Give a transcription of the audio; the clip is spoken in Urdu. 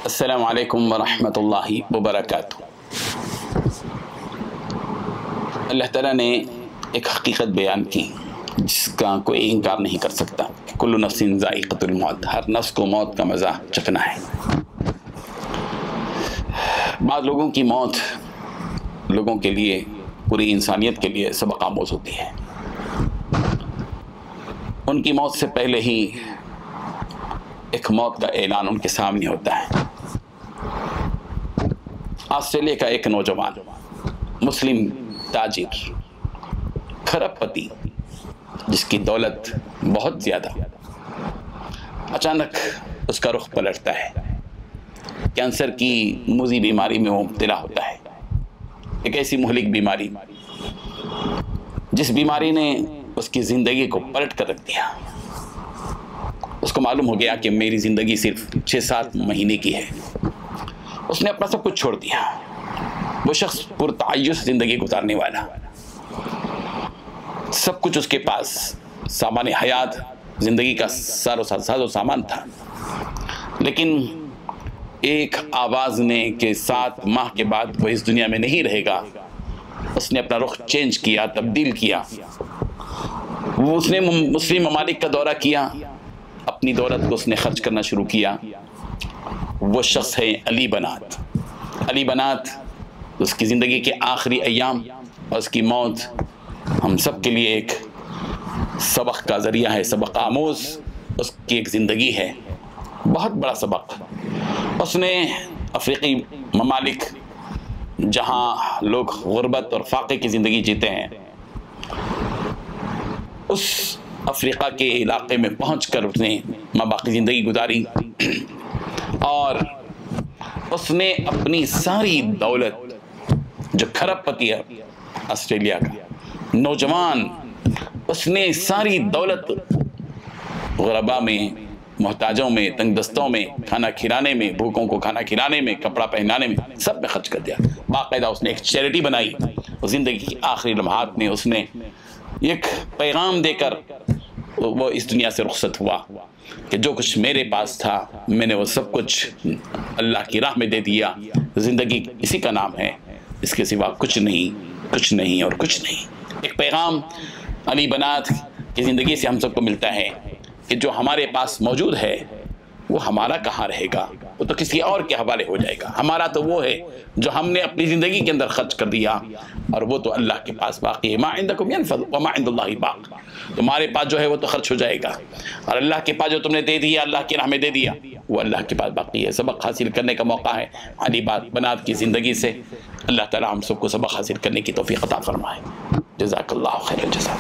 السلام علیکم ورحمۃ اللہ وبرکاتہ۔ اللہ تعالیٰ نے ایک حقیقت بیان کی جس کا کوئی انکار نہیں کر سکتا۔ کل نفس ذائقۃ الموت، ہر نفس کو موت کا مزہ چکھنا ہے۔ بعض لوگوں کی موت لوگوں کے لیے، پوری انسانیت کے لیے سبق آموز ہوتی ہے۔ ان کی موت سے پہلے ہی ایک موت کا اعلان ان کے سامنے ہوتا ہے۔ آسٹریلیا کا ایک نوجوان مسلم تاجر، کھرب پتی، جس کی دولت بہت زیادہ، اچانک اس کا رخ پلٹتا ہے۔ کینسر کی موذی بیماری میں وہ مبتلا ہوتا ہے، ایک ایسی مہلک بیماری جس بیماری نے اس کی زندگی کو پلٹ کر رکھ دیا۔ اس کو معلوم ہو گیا کہ میری زندگی صرف 6-7 مہینے کی ہے۔ اس نے اپنا سب کچھ چھوڑ دیا۔ وہ شخص پرتعیش زندگی گزارنے والا، سب کچھ اس کے پاس، سامان حیات، زندگی کا ساز و سامان تھا، لیکن ایک آواز نے کہ 7 ماہ کے بعد وہ اس دنیا میں نہیں رہے گا۔ اس نے اپنا رخ چینج کیا، تبدیل کیا۔ اس نے مسلم ممالک کا دورہ کیا، اپنی دولت کو اس نے خرچ کرنا شروع کیا۔ وہ شخص ہے علی بنات۔ علی بنات اس کی زندگی کے آخری ایام اور اس کی موت ہم سب کے لیے ایک سبق کا ذریعہ ہے، سبق آموز اس کی ایک زندگی ہے، بہت بڑا سبق۔ اس نے افریقی ممالک جہاں لوگ غربت اور فاقے کی زندگی جیتے ہیں، اس افریقہ کے علاقے میں پہنچ کر اس نے ماباقی زندگی گزاری، اور اس نے اپنی ساری دولت، جو کھرب پتی ہے آسٹریلیا کا نوجوان، اس نے ساری دولت غربا میں، محتاجوں میں، تنگ دستوں میں کھانا کھلانے میں، بھوکوں کو کھانا کھلانے میں، کپڑا پہنانے میں، سب میں خرچ کر دیا۔ باقاعدہ اس نے ایک چیریٹی بنائی۔ زندگی کی آخری لمحات میں اس نے ایک پیغام دے کر وہ اس دنیا سے رخصت ہوا کہ جو کچھ میرے پاس تھا میں نے وہ سب کچھ اللہ کی راہ میں دے دیا۔ زندگی اسی کا نام ہے، اس کے سوا کچھ نہیں، کچھ نہیں اور کچھ نہیں۔ ایک پیغام علی بنات کی زندگی سے ہم سب کو ملتا ہے کہ جو ہمارے پاس موجود ہے وہ ہمارا کہاں رہے گا، وہ تو کسی اور کے حوالے ہو جائے گا۔ ہمارا تو وہ ہے جو ہم نے اپنی زندگی کے اندر خرچ کر دیا، اور وہ تو اللہ کے پاس باقی ہے۔ ما عندکم ينفد وما عند اللہ باق۔ تمہارے پاس جو ہے وہ تو خرچ ہو جائے گا، اور اللہ کے پاس جو تم نے دے دیا، اللہ کی راہ میں دے دیا، وہ اللہ کے پاس باقی ہے۔ سبق حاصل کرنے کا موقع ہے علی بنات کی زندگی سے۔ اللہ تعالی ہم سب کو سبق حاصل کرنے کی توفیق عطا فرمائے۔ جزاک اللہ خیر الجزا۔